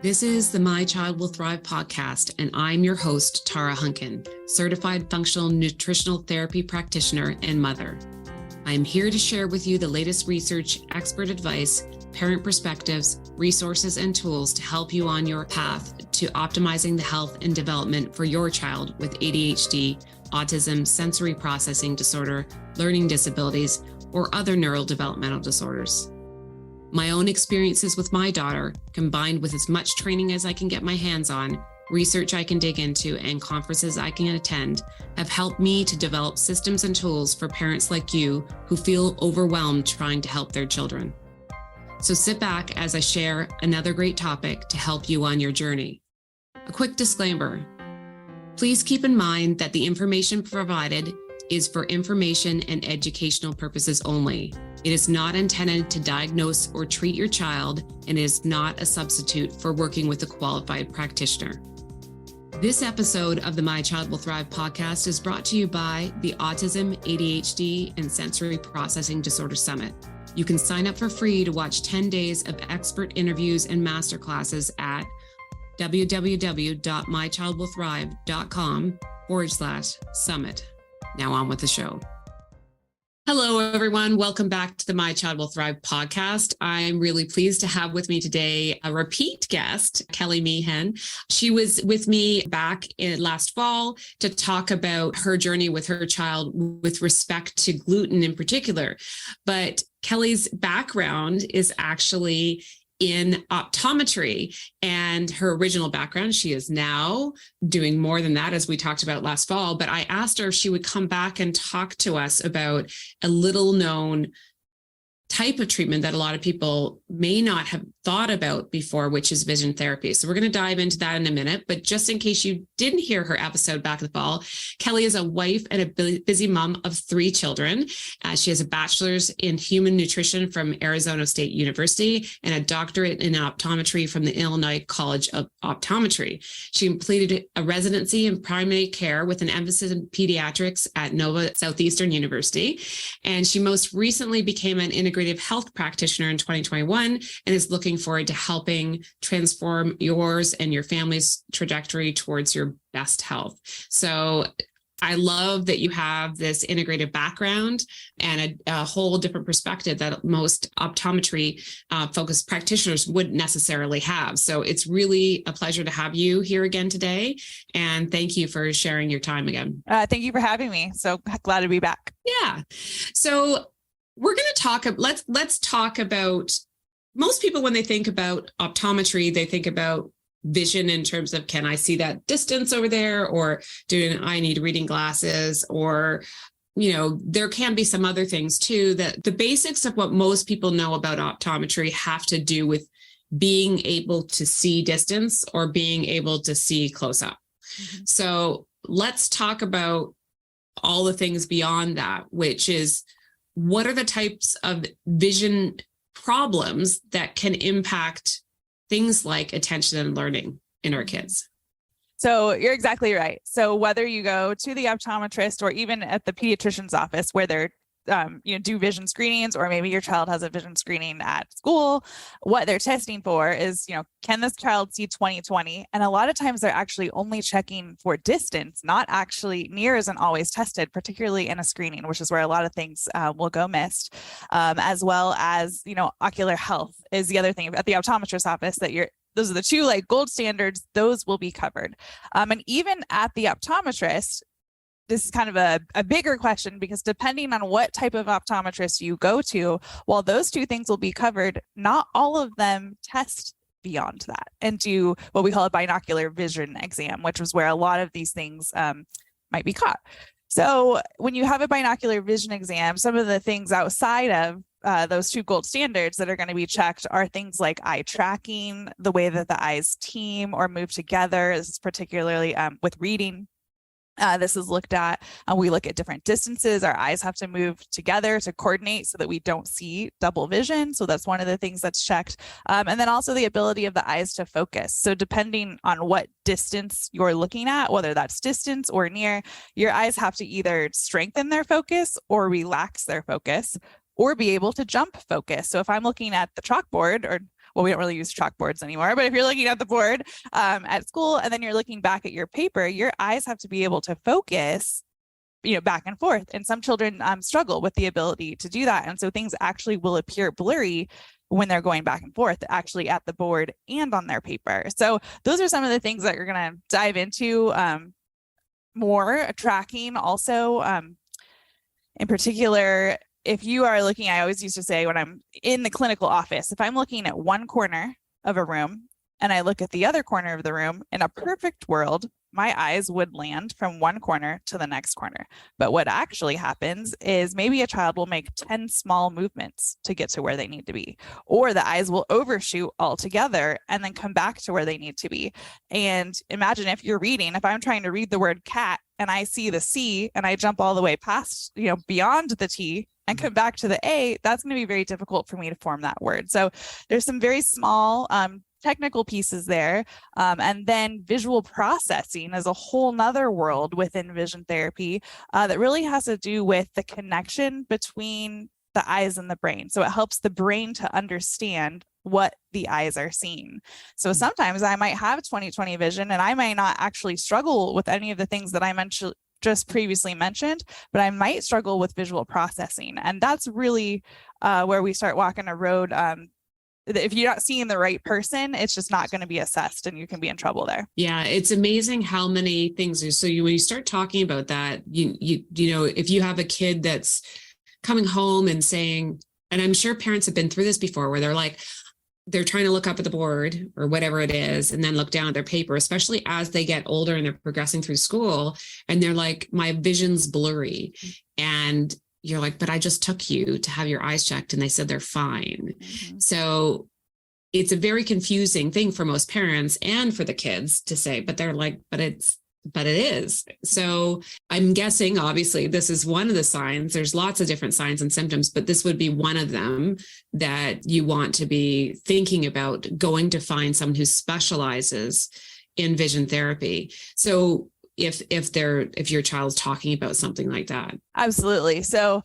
This is the My Child Will Thrive podcast, and I'm your host, Tara Hunkin, certified functional nutritional therapy practitioner and mother. I'm here to share with you the latest research, expert advice, parent perspectives, resources, and tools to help you on your path to optimizing the health and development for your child with ADHD, autism, sensory processing disorder, learning disabilities, or other neurodevelopmental disorders. My own experiences with my daughter, combined with as much training as I can get my hands on, research I can dig into, and conferences I can attend, have helped me to develop systems and tools for parents like you who feel overwhelmed trying to help their children. So sit back as I share another great topic to help you on your journey. A quick disclaimer. Please keep in mind that the information provided is for information and educational purposes only. It is not intended to diagnose or treat your child and is not a substitute for working with a qualified practitioner. This episode of the My Child Will Thrive podcast is brought to you by the Autism, ADHD, and Sensory Processing Disorder Summit. You can sign up for free to watch 10 days of expert interviews and masterclasses at www.mychildwillthrive.com/summit. Now on with the show. Hello, everyone. Welcome back to the My Child Will Thrive podcast. I'm really pleased to have with me today a repeat guest, Kelly Meehan. She was with me back in last fall to talk about her journey with her child with respect to gluten in particular. But Kelly's background is actually in optometry, and her original background, she is now doing more than that, as we talked about last fall. But I asked her if she would come back and talk to us about a little known type of treatment that a lot of people may not have thought about before, which is vision therapy. So we're going to dive into that in a minute. But just in case you didn't hear her episode back in the fall, Kelly is a wife and a busy mom of 3 children. She has a bachelor's in human nutrition from Arizona State University and a doctorate in optometry from the Illinois College of Optometry. She completed a residency in primary care with an emphasis in pediatrics at Nova Southeastern University. And she most recently became an integrative health practitioner in 2021 and is looking forward to helping transform yours and your family's trajectory towards your best health. So I love that you have this integrative background and a whole different perspective that most optometry focused practitioners wouldn't necessarily have. So it's really a pleasure to have you here again today. And thank you for sharing your time again. Thank you for having me. So glad to be back. Yeah. So we're going to talk, let's talk about, most people when they think about optometry, they think about vision in terms of, can I see that distance over there? Or do I need reading glasses? Or, there can be some other things too, that the basics of what most people know about optometry have to do with being able to see distance or being able to see close up. Mm-hmm. So let's talk about all the things beyond that, which is, what are the types of vision problems that can impact things like attention and learning in our kids? So you're exactly right. So whether you go to the optometrist or even at the pediatrician's office where they're do vision screenings, or maybe your child has a vision screening at school, what they're testing for is, can this child see 20/20? And a lot of times they're actually only checking for distance, not actually, near isn't always tested, particularly in a screening, which is where a lot of things will go missed, as well as, ocular health is the other thing at the optometrist's office that those are the 2 gold standards, those will be covered. And even at the optometrist, this is kind of a bigger question, because depending on what type of optometrist you go to, while those 2 things will be covered, not all of them test beyond that and do what we call a binocular vision exam, which is where a lot of these things might be caught. So when you have a binocular vision exam, some of the things outside of those 2 gold standards that are going to be checked are things like eye tracking, the way that the eyes team or move together. This is particularly with reading. This is looked at. We look at different distances. Our eyes have to move together to coordinate so that we don't see double vision. So that's one of the things that's checked. And then also the ability of the eyes to focus. So depending on what distance you're looking at, whether that's distance or near, your eyes have to either strengthen their focus or relax their focus, or be able to jump focus. So if I'm looking at the chalkboard or well, we don't really use chalkboards anymore, but if you're looking at the board at school and then you're looking back at your paper, your eyes have to be able to focus, back and forth. And some children struggle with the ability to do that. And so things actually will appear blurry when they're going back and forth, actually at the board and on their paper. So those are some of the things that you're going to dive into more. Tracking also, in particular, if you are looking, I always used to say when I'm in the clinical office, if I'm looking at one corner of a room and I look at the other corner of the room, in a perfect world, my eyes would land from one corner to the next corner. But what actually happens is maybe a child will make 10 small movements to get to where they need to be, or the eyes will overshoot altogether and then come back to where they need to be. And imagine if you're reading, if I'm trying to read the word cat and I see the C and I jump all the way past, beyond the T and come back to the A, that's going to be very difficult for me to form that word. So there's some very small technical pieces there. And then visual processing is a whole nother world within vision therapy that really has to do with the connection between the eyes and the brain. So it helps the brain to understand what the eyes are seeing. So sometimes I might have 20/20 vision and I might not actually struggle with any of the things that I mentioned just previously mentioned, but I might struggle with visual processing. And that's really where we start walking a road. If you're not seeing the right person, it's just not going to be assessed and you can be in trouble there. Yeah, it's amazing how many things are. So when you start talking about that, if you have a kid that's coming home and saying, and I'm sure parents have been through this before, where they're trying to look up at the board or whatever it is, and then look down at their paper, especially as they get older and they're progressing through school. And they're like, my vision's blurry. And you're like, but I just took you to have your eyes checked and they said they're fine. Mm-hmm. So it's a very confusing thing for most parents and for the kids to say, but they're like, but it is. So I'm guessing, obviously, this is one of the signs. There's lots of different signs and symptoms, but this would be one of them that you want to be thinking about going to find someone who specializes in vision therapy. So if your child's talking about something like that. Absolutely. So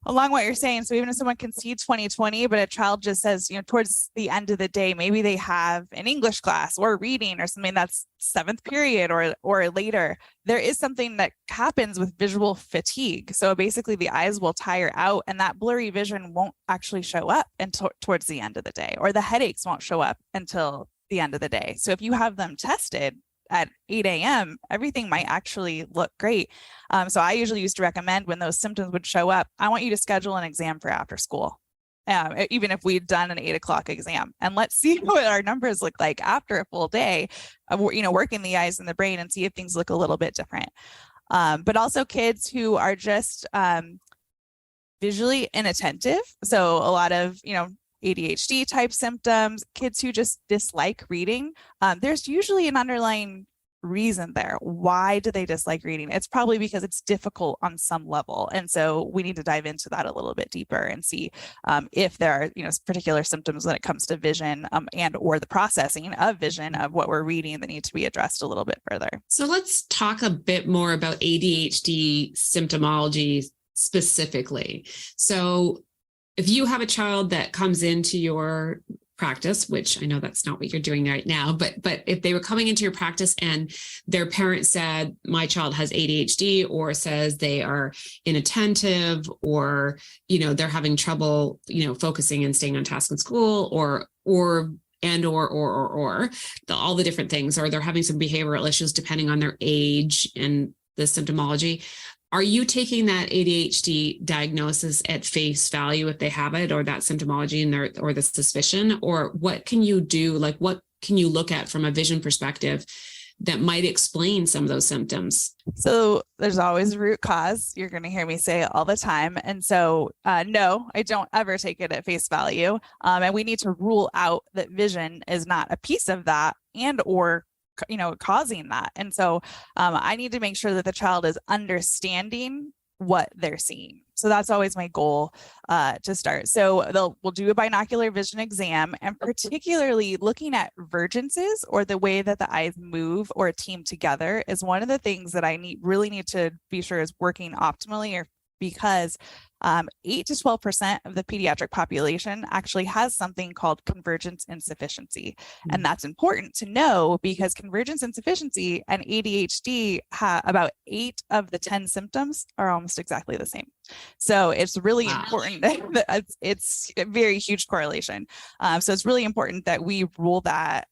along what you're saying, so even if someone can see 20/20, but a child just says, towards the end of the day, maybe they have an English class or reading or something that's 7th period or later, there is something that happens with visual fatigue. So basically the eyes will tire out and that blurry vision won't actually show up until towards the end of the day, or the headaches won't show up until the end of the day. So if you have them tested at 8 a.m., everything might actually look great. So I usually used to recommend when those symptoms would show up, I want you to schedule an exam for after school, even if we'd done an 8 o'clock exam. And let's see what our numbers look like after a full day of, working the eyes and the brain and see if things look a little bit different. But also kids who are just visually inattentive. So a lot of, ADHD type symptoms, kids who just dislike reading. There's usually an underlying reason there. Why do they dislike reading? It's probably because it's difficult on some level. And so we need to dive into that a little bit deeper and see if there are, particular symptoms when it comes to vision and or the processing of vision of what we're reading that need to be addressed a little bit further. So let's talk a bit more about ADHD symptomology specifically. So if you have a child that comes into your practice, which I know that's not what you're doing right now, but if they were coming into your practice and their parent said, my child has ADHD, or says they are inattentive, or, they're having trouble, focusing and staying on task in school, or all the different things, or they're having some behavioral issues depending on their age and the symptomology. Are you taking that ADHD diagnosis at face value if they have it, or that symptomology or the suspicion, or what can you do? Like, what can you look at from a vision perspective that might explain some of those symptoms? So there's always a root cause. You're going to hear me say it all the time. And so, no, I don't ever take it at face value. And we need to rule out that vision is not a piece of that and or causing that. And so I need to make sure that the child is understanding what they're seeing. So that's always my goal to start. So we'll do a binocular vision exam, and particularly looking at vergences, or the way that the eyes move or team together, is one of the things that I really need to be sure is working optimally, or because 8 to 12% of the pediatric population actually has something called convergence insufficiency. And that's important to know because convergence insufficiency and ADHD, about 8 of the 10 symptoms are almost exactly the same. So it's really important that it's a very huge correlation. So it's really important that we rule that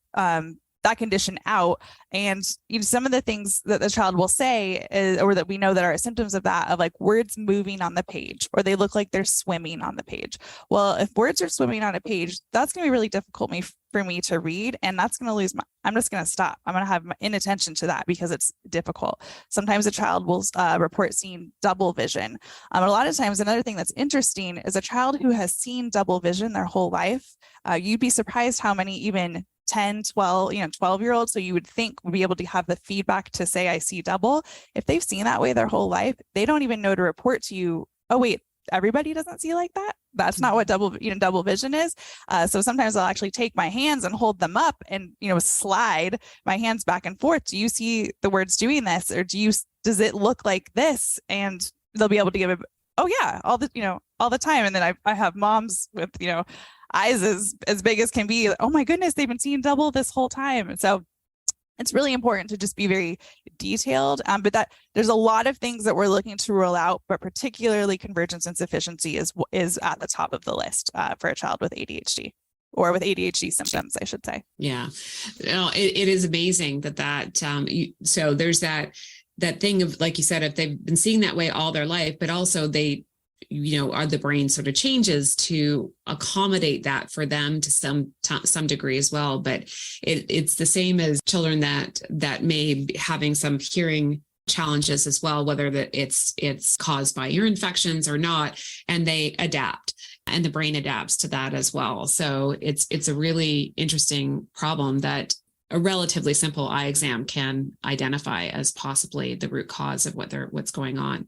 condition out. And some of the things that the child will say or that we know that are symptoms of that, of like words moving on the page, or they look like they're swimming on the page. Well, if words are swimming on a page, that's going to be really difficult for me to read. And that's going to I'm just going to stop. I'm going to have my inattention to that because it's difficult. Sometimes a child will report seeing double vision. A lot of times, another thing that's interesting is a child who has seen double vision their whole life. You'd be surprised how many even 10, 12, 12-year-olds. So you would think would be able to have the feedback to say, I see double. If they've seen that way their whole life, they don't even know to report to you, oh, wait, everybody doesn't see like that. That's not what double vision is. So sometimes I'll actually take my hands and hold them up and, slide my hands back and forth. Do you see the words doing this? Or does it look like this? And they'll be able to give oh yeah, all the time. And then I have moms with, eyes as big as can be. Oh my goodness, they've been seeing double this whole time. So it's really important to just be very detailed. But that there's a lot of things that we're looking to rule out, but particularly convergence insufficiency is at the top of the list for a child with ADHD. Or with ADHD symptoms, I should say. Yeah, it is amazing that so there's that thing of, like you said, if they've been seeing that way all their life, but also they are the brain sort of changes to accommodate that for them to some degree as well. But it's the same as children that may be having some hearing challenges as well, whether that it's caused by ear infections or not, and they adapt, and the brain adapts to that as well. So it's a really interesting problem that a relatively simple eye exam can identify as possibly the root cause of what's going on.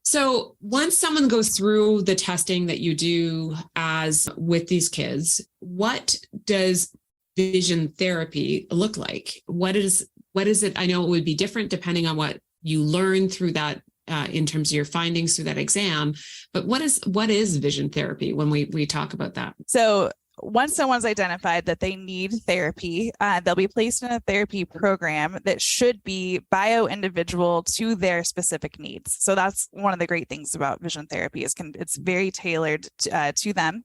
So once someone goes through the testing that you do as with these kids, what does vision therapy look like? What is it? I know it would be different depending on what you learn through that in terms of your findings through that exam, but what is vision therapy when we talk about that? So once someone's identified that they need therapy, they'll be placed in a therapy program that should be bio-individual to their specific needs. So that's one of the great things about vision therapy is it's very tailored to them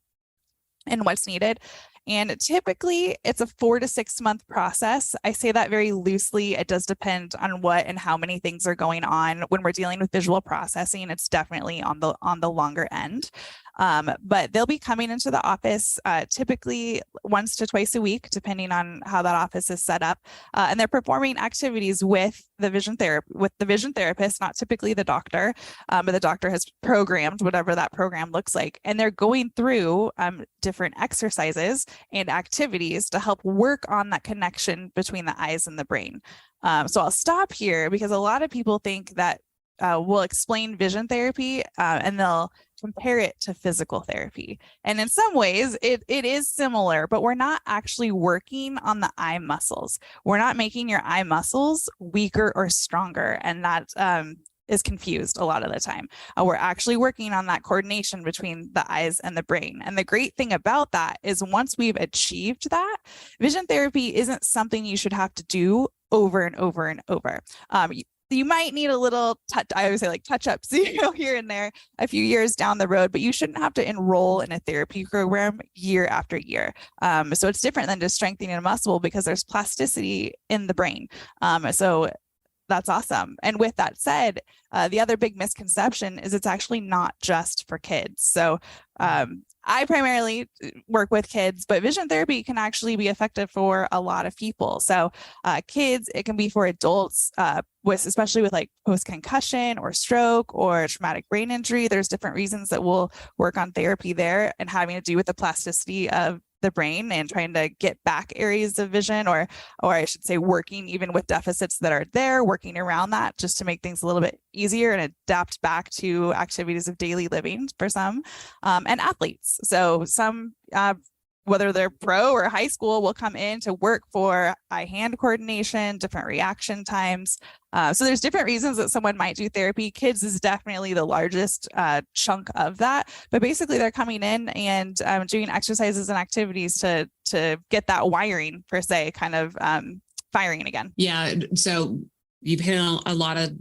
and what's needed. And typically it's a 4 to 6 month process. I say that very loosely. It does depend on what and how many things are going on. When we're dealing with visual processing, it's definitely on the longer end. But they'll be coming into the office typically once to twice a week, depending on how that office is set up. And they're performing activities with the vision therapist, not typically the doctor, but the doctor has programmed whatever that program looks like. And they're going through different exercises and activities to help work on that connection between the eyes and the brain. So I'll stop here because a lot of people think that we'll explain vision therapy and they'll compare it to physical therapy. And in some ways it is similar, but we're not actually working on the eye muscles. We're not making your eye muscles weaker or stronger. And that is confused a lot of the time. We're actually working on that coordination between the eyes and the brain. And the great thing about that is once we've achieved that, vision therapy isn't something you should have to do over and over and over. You might need a little I always say like touch-ups, here and there a few years down the road, but you shouldn't have to enroll in a therapy program year after year. So it's different than just strengthening a muscle because there's plasticity in the brain. So that's awesome. And with that said, the other big misconception is it's actually not just for kids. So I primarily work with kids, but vision therapy can actually be effective for a lot of people. So kids, it can be for adults, especially with like post-concussion or stroke or traumatic brain injury. There's different reasons that we'll work on therapy there and having to do with the plasticity of the brain and trying to get back areas of vision, or I should say working even with deficits that are there, working around that just to make things a little bit easier and adapt back to activities of daily living for some, and athletes. So some whether they're pro or high school, will come in to work for eye-hand coordination, different reaction times. So there's different reasons that someone might do therapy. Kids is definitely the largest chunk of that. But basically, they're coming in and doing exercises and activities to get that wiring, per se, kind of firing again. Yeah. So you've hit on a lot of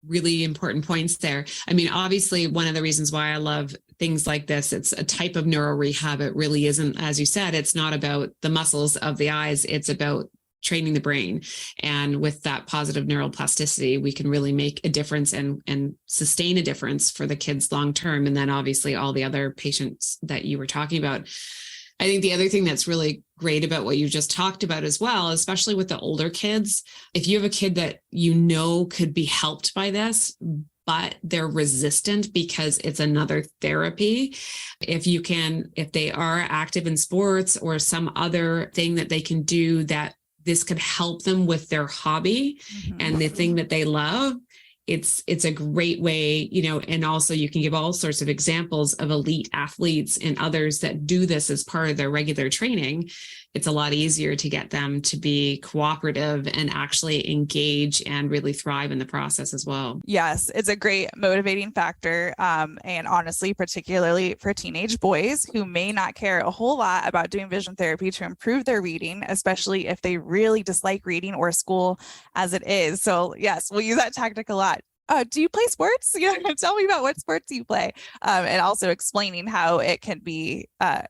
really important points there. I mean, obviously, one of the reasons why I love things like this, it's a type of neuro rehab. It really isn't, as you said, it's not about the muscles of the eyes. It's about training the brain. And with that positive neuroplasticity, we can really make a difference and sustain a difference for the kids long term. And then obviously all the other patients that you were talking about. I think the other thing that's really great about what you just talked about as well, especially with the older kids, if you have a kid that you know could be helped by this, but they're resistant because it's another therapy, if they are active in sports or some other thing that they can do that this could help them with their hobby and the thing that they love, it's a great way, and also you can give all sorts of examples of elite athletes and others that do this as part of their regular training. It's a lot easier to get them to be cooperative and actually engage and really thrive in the process as well. Yes, it's a great motivating factor. And honestly, particularly for teenage boys who may not care a whole lot about doing vision therapy to improve their reading, especially if they really dislike reading or school as it is. So yes, we'll use that tactic a lot. Do you play sports? Tell me about what sports you play, and also explaining how it can be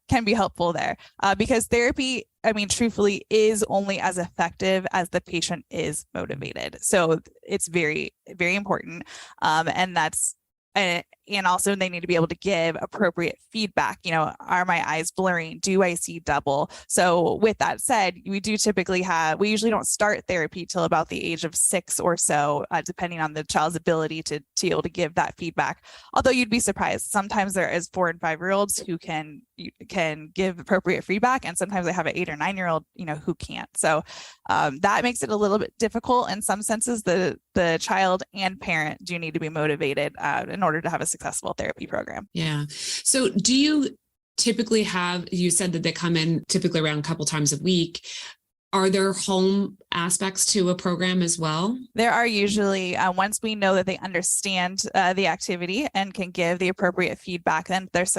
helpful there, because therapy, I mean, truthfully, is only as effective as the patient is motivated. So it's very, very important, and that's. And also they need to be able to give appropriate feedback. Are my eyes blurring? Do I see double? So with that said, we usually don't start therapy till about the age of 6 or so, depending on the child's ability to be able to give that feedback. Although you'd be surprised, sometimes there is 4 and 5-year-olds who can give appropriate feedback, and sometimes I have an 8 or 9-year-old, who can't. So that makes it a little bit difficult in some senses. The child and parent do need to be motivated in order to have a successful therapy program. Yeah. So do you typically you said that they come in typically around a couple times a week. Are there home aspects to a program as well? There are usually, once we know that they understand the activity and can give the appropriate feedback, then there's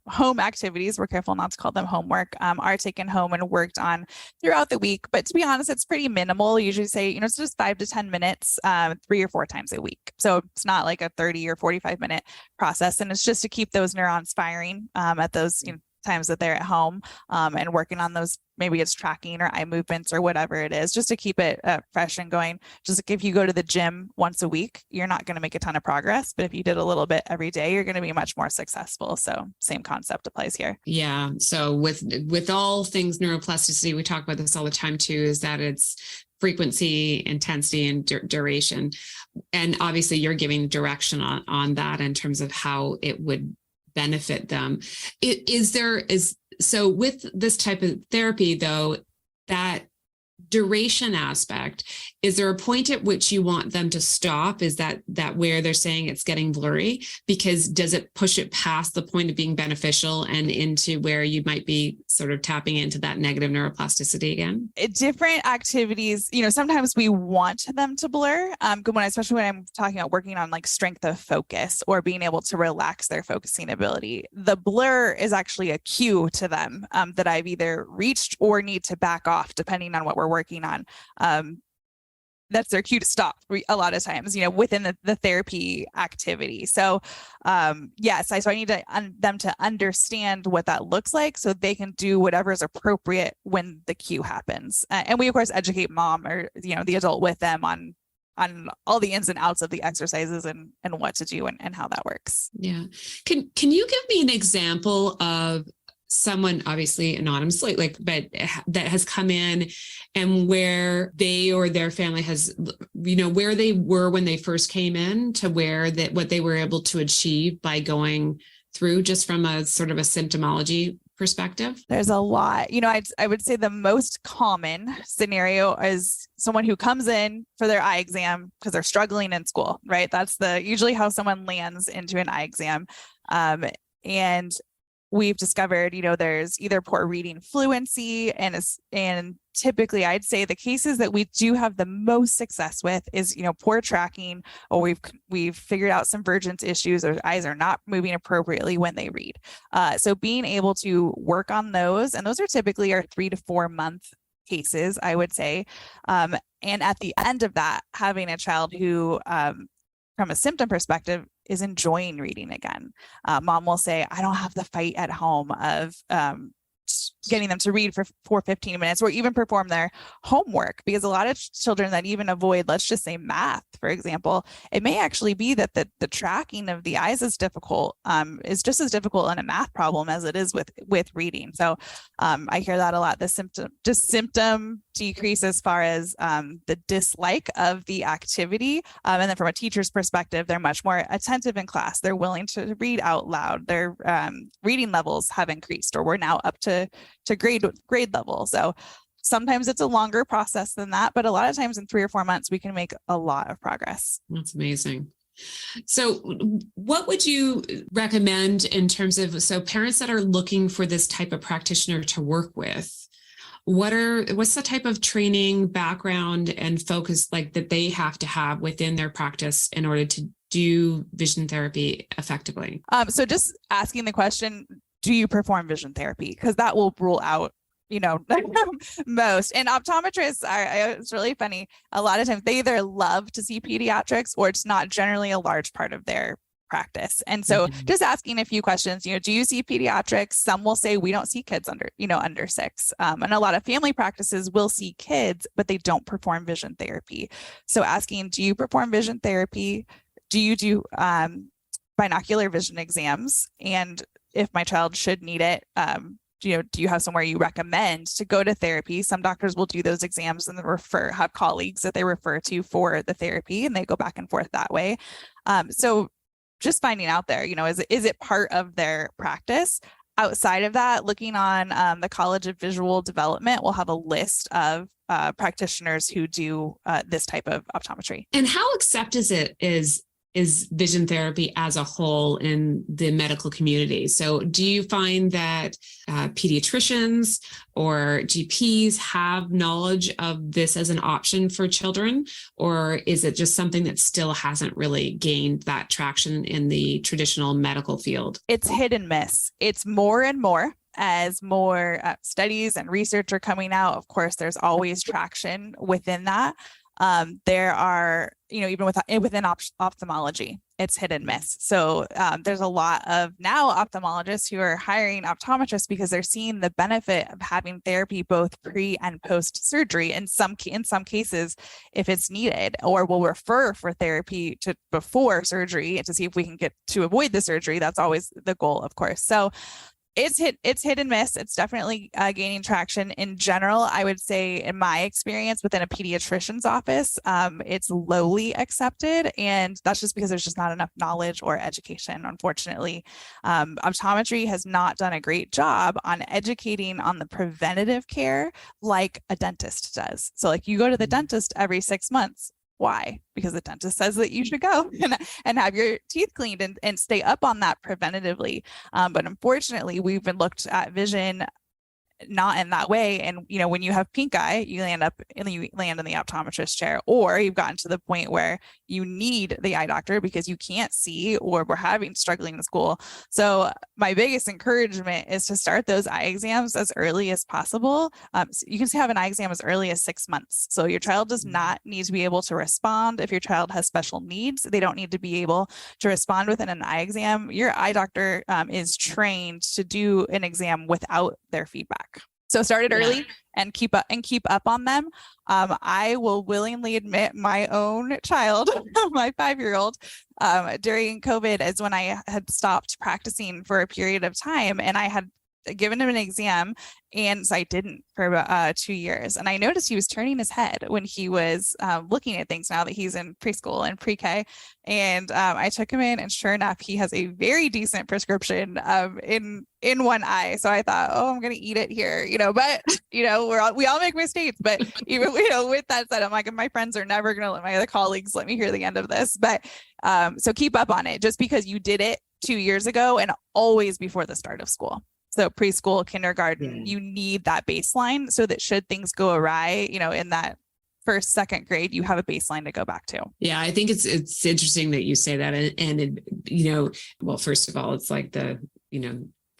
home activities, we're careful not to call them homework, are taken home and worked on throughout the week. But to be honest, it's pretty minimal. Usually say, it's just 5 to 10 minutes, 3 or 4 times a week. So it's not like a 30 or 45-minute process. And it's just to keep those neurons firing at those times that they're at home, and working on those, maybe it's tracking or eye movements or whatever it is, just to keep it fresh and going. Just like if you go to the gym once a week, you're not going to make a ton of progress, but if you did a little bit every day, you're going to be much more successful. So same concept applies here. Yeah. So with all things neuroplasticity, we talk about this all the time too, is that it's frequency, intensity, and duration. And obviously you're giving direction on that in terms of how it would benefit them. So with this type of therapy, though, that duration aspect, is there a point at which you want them to stop? Is that where they're saying it's getting blurry? Because does it push it past the point of being beneficial and into where you might be sort of tapping into that negative neuroplasticity again? Different activities, sometimes we want them to blur, especially when I'm talking about working on like strength of focus or being able to relax their focusing ability. The blur is actually a cue to them that I've either reached or need to back off, depending on what we're working on. That's their cue to stop a lot of times, within the therapy activity. So yes, so I need them to understand what that looks like so they can do whatever is appropriate when the cue happens. And we of course educate mom or, the adult with them on all the ins and outs of the exercises and what to do and how that works. Yeah. Can you give me an example of someone, obviously anonymously, but that has come in and where they or their family has, where they were when they first came in to what they were able to achieve by going through, just from a sort of a symptomology perspective? There's a lot. I would say the most common scenario is someone who comes in for their eye exam because they're struggling in school, right? That's usually how someone lands into an eye exam. And we've discovered, there's either poor reading fluency and typically I'd say the cases that we do have the most success with is, poor tracking, or we've figured out some convergence issues, or eyes are not moving appropriately when they read. So being able to work on those, and those are typically our 3 to 4 month cases, I would say. And at the end of that, having a child who, from a symptom perspective, is enjoying reading again. Mom will say, I don't have the fight at home of getting them to read for 15 minutes or even perform their homework, because a lot of children that even avoid, let's just say math, for example, it may actually be that the tracking of the eyes is difficult, is just as difficult in a math problem as it is with reading. So I hear that a lot, the symptom decrease as far as the dislike of the activity. And then from a teacher's perspective, they're much more attentive in class. They're willing to read out loud. Their reading levels have increased, or we're now up to grade level. So sometimes it's a longer process than that, but a lot of times in 3 or 4 months, we can make a lot of progress. That's amazing. So what would you recommend in terms of, so parents that are looking for this type of practitioner to work with, what's the type of training, background, and focus like that they have to have within their practice in order to do vision therapy effectively? So just asking the question, do you perform vision therapy? Because that will rule out, most. And optometrists it's really funny. A lot of times they either love to see pediatrics, or it's not generally a large part of their practice. And so just asking a few questions, do you see pediatrics? Some will say we don't see kids under 6. And a lot of family practices will see kids, but they don't perform vision therapy. So asking, do you perform vision therapy? Do you do binocular vision exams? And if my child should need it, do you have somewhere you recommend to go to therapy? Some doctors will do those exams and have colleagues that they refer to for the therapy, and they go back and forth that way. So just finding out there, is it part of their practice? Outside of that, looking on the College of Visual Development, we'll have a list of practitioners who do this type of optometry. And how accepted is vision therapy as a whole in the medical community? So do you find that pediatricians or GPs have knowledge of this as an option for children, or is it just something that still hasn't really gained that traction in the traditional medical field? It's hit and miss. It's more and more. As more studies and research are coming out, of course, there's always traction within that. There are, even within ophthalmology, it's hit and miss. So there's a lot of now ophthalmologists who are hiring optometrists because they're seeing the benefit of having therapy both pre and post surgery. In some cases, if it's needed, or will refer for therapy before surgery to see if we can get to avoid the surgery. That's always the goal, of course. So it's hit and miss. It's definitely gaining traction. In general, I would say, in my experience within a pediatrician's office, it's lowly accepted, and that's just because there's just not enough knowledge or education. Unfortunately, optometry has not done a great job on educating on the preventative care like a dentist does. So, like, you go to the dentist every 6 months. Why? Because the dentist says that you should go and have your teeth cleaned and stay up on that preventatively. But unfortunately, we've been looked at vision not in that way. And, when you have pink eye, you land in the optometrist chair, or you've gotten to the point where you need the eye doctor because you can't see, or we're struggling in school. So my biggest encouragement is to start those eye exams as early as possible. So you can have an eye exam as early as 6 months. So your child does not need to be able to respond. If your child has special needs, they don't need to be able to respond within an eye exam. Your eye doctor is trained to do an exam without their feedback. So start it early and keep up on them. I will willingly admit my own child, my 5-year-old, during COVID is when I had stopped practicing for a period of time, and I had given him an exam, and so I didn't for about 2 years. And I noticed he was turning his head when he was looking at things now that he's in preschool and pre-K. And I took him in, and sure enough, he has a very decent prescription in one eye. So I thought, oh, I'm going to eat it here, but we all make mistakes. But even, with that said, I'm like, my friends are never going to my other colleagues let me hear the end of this. But so keep up on it. Just because you did it 2 years ago and always before the start of school. So preschool, kindergarten, Yeah. you need that baseline so that should things go awry, in that first, second grade, you have a baseline to go back to. Yeah, I think it's interesting that you say that. Well, first of all, it's like the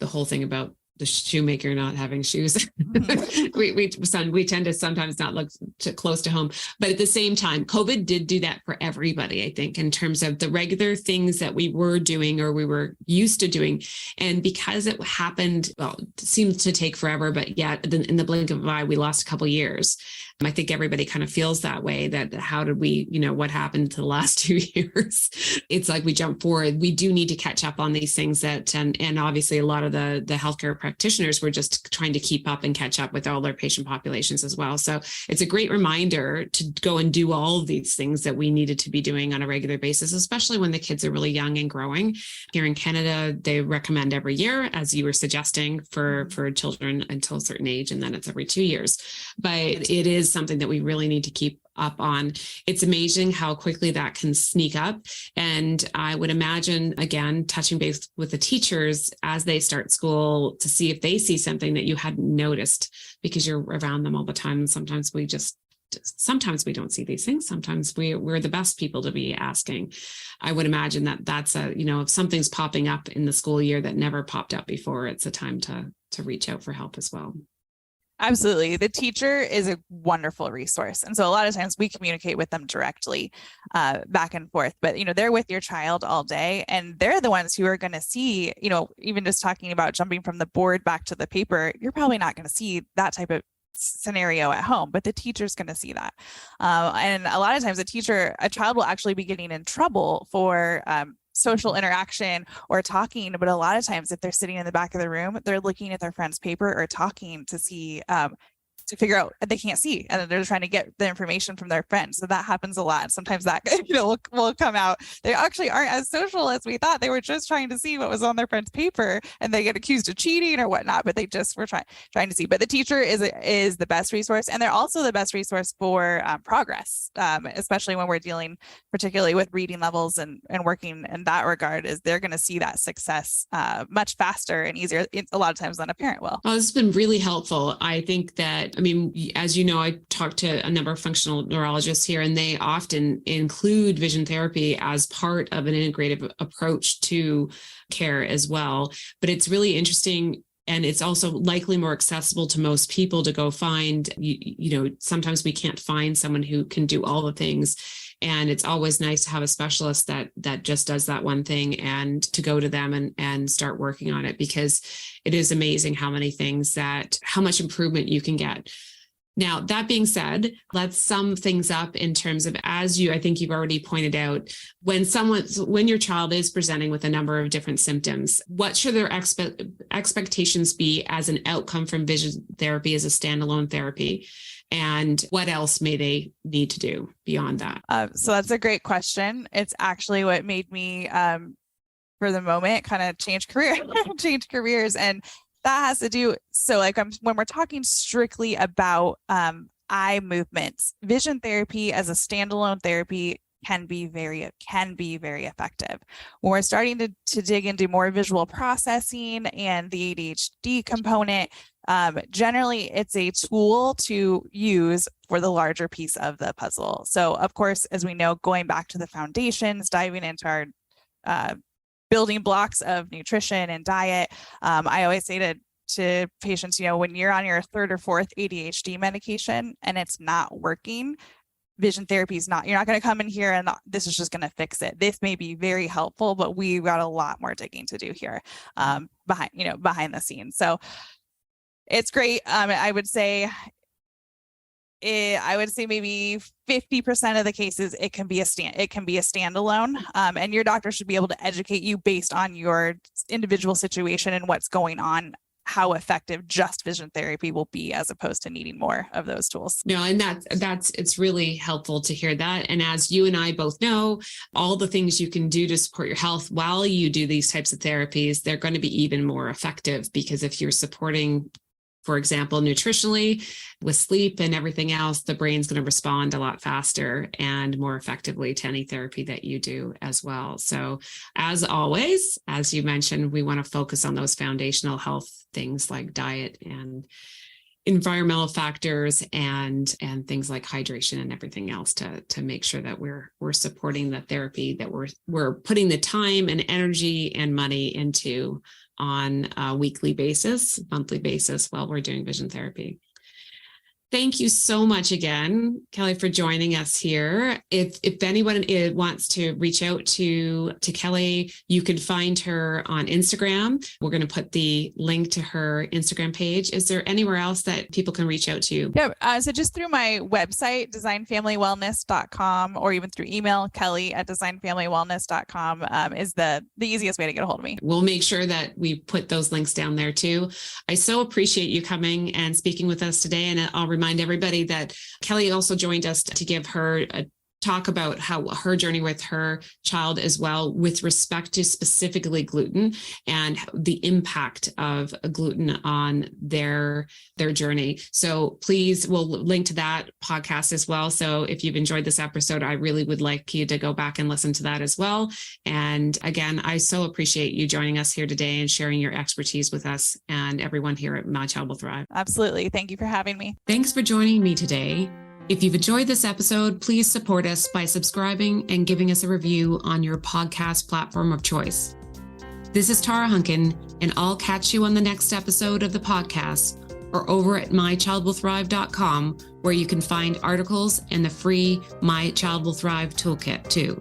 whole thing about the shoemaker not having shoes. Mm-hmm. we tend to sometimes not look close to home, but at the same time, COVID did do that for everybody, I think, in terms of the regular things that we were doing or we were used to doing. And because it happened, well, it seemed to take forever, but yet in the blink of an eye, we lost a couple of years. I think everybody kind of feels that way, that how did we, what happened to the last 2 years? It's like we jump forward. We do need to catch up on these things and obviously a lot of the healthcare practitioners were just trying to keep up and catch up with all their patient populations as well. So it's a great reminder to go and do all of these things that we needed to be doing on a regular basis, especially when the kids are really young and growing. Here in Canada, they recommend every year, as you were suggesting, for children until a certain age, and then it's every 2 years. But it is something that we really need to keep up on. It's amazing how quickly that can sneak up. And I would imagine, again, touching base with the teachers as they start school to see if they see something that you hadn't noticed because you're around them all the time. And sometimes we don't see these things. Sometimes we're the best people to be asking. I would imagine that's if something's popping up in the school year that never popped up before, it's a time to reach out for help as well. Absolutely. The teacher is a wonderful resource. And so a lot of times we communicate with them directly back and forth, but, they're with your child all day and they're the ones who are going to see, even just talking about jumping from the board back to the paper, you're probably not going to see that type of scenario at home, but the teacher's going to see that. And a lot of times a child will actually be getting in trouble for social interaction or talking, but a lot of times if they're sitting in the back of the room, they're looking at their friend's paper or talking to see to figure out they can't see and they're trying to get the information from their friends. So that happens a lot. Sometimes that will come out. They actually aren't as social as we thought. They were just trying to see what was on their friend's paper and they get accused of cheating or whatnot, but they just were trying to see. But the teacher is the best resource, and they're also the best resource for progress, especially when we're dealing particularly with reading levels and working in that regard. Is they're going to see that success much faster and easier a lot of times than a parent will. Well, this has been really helpful. I think that, as you know, I talked to a number of functional neurologists here, and they often include vision therapy as part of an integrative approach to care as well. But it's really interesting. And it's also likely more accessible to most people to go find, sometimes we can't find someone who can do all the things. And it's always nice to have a specialist that just does that one thing and to go to them and start working on it, because it is amazing how much improvement you can get. Now, that being said, let's sum things up in terms of, I think you've already pointed out, when your child is presenting with a number of different symptoms, what should their expectations be as an outcome from vision therapy as a standalone therapy? And what else may they need to do beyond that? So that's a great question. It's actually what made me, for the moment, kind of change careers. And that has to do, when we're talking strictly about eye movements, vision therapy as a standalone therapy can be very effective. When we're starting to dig into more visual processing and the ADHD component, generally it's a tool to use for the larger piece of the puzzle. So of course, as we know, going back to the foundations, diving into our building blocks of nutrition and diet. I always say to patients, when you're on your third or fourth ADHD medication and it's not working, vision therapy is not, you're not going to come in here and this is just going to fix it. This may be very helpful, but we've got a lot more digging to do here behind the scenes. So it's great. I would say maybe 50% of the cases it can be a standalone, and your doctor should be able to educate you based on your individual situation and what's going on, how effective just vision therapy will be as opposed to needing more of those tools. No, and it's really helpful to hear that. And as you and I both know, all the things you can do to support your health while you do these types of therapies, they're going to be even more effective, because if you're supporting For example, nutritionally, with sleep and everything else, the brain's going to respond a lot faster and more effectively to any therapy that you do as well. So as always, as you mentioned, we want to focus on those foundational health things like diet and environmental factors and things like hydration and everything else to make sure that we're supporting the therapy that we're putting the time and energy and money into on a weekly basis, monthly basis while we're doing vision therapy. Thank you so much again, Kelly, for joining us here. If anyone wants to reach out to Kelly, you can find her on Instagram. We're going to put the link to her Instagram page. Is there anywhere else that people can reach out to you? Yeah, so just through my website, designfamilywellness.com, or even through email, kelly@designfamilywellness.com is the easiest way to get a hold of me. We'll make sure that we put those links down there too. I so appreciate you coming and speaking with us today, and I'll remind everybody that Kelly also joined us to give her a talk about how her journey with her child as well, with respect to specifically gluten and the impact of gluten on their journey. So please, we'll link to that podcast as well. So if you've enjoyed this episode, I really would like you to go back and listen to that as well. And again, I so appreciate you joining us here today and sharing your expertise with us and everyone here at My Child Will Thrive. Absolutely. Thank you for having me. Thanks for joining me today. If you've enjoyed this episode, please support us by subscribing and giving us a review on your podcast platform of choice. This is Tara Hunkin, and I'll catch you on the next episode of the podcast or over at mychildwillthrive.com, where you can find articles and the free My Child Will Thrive toolkit too.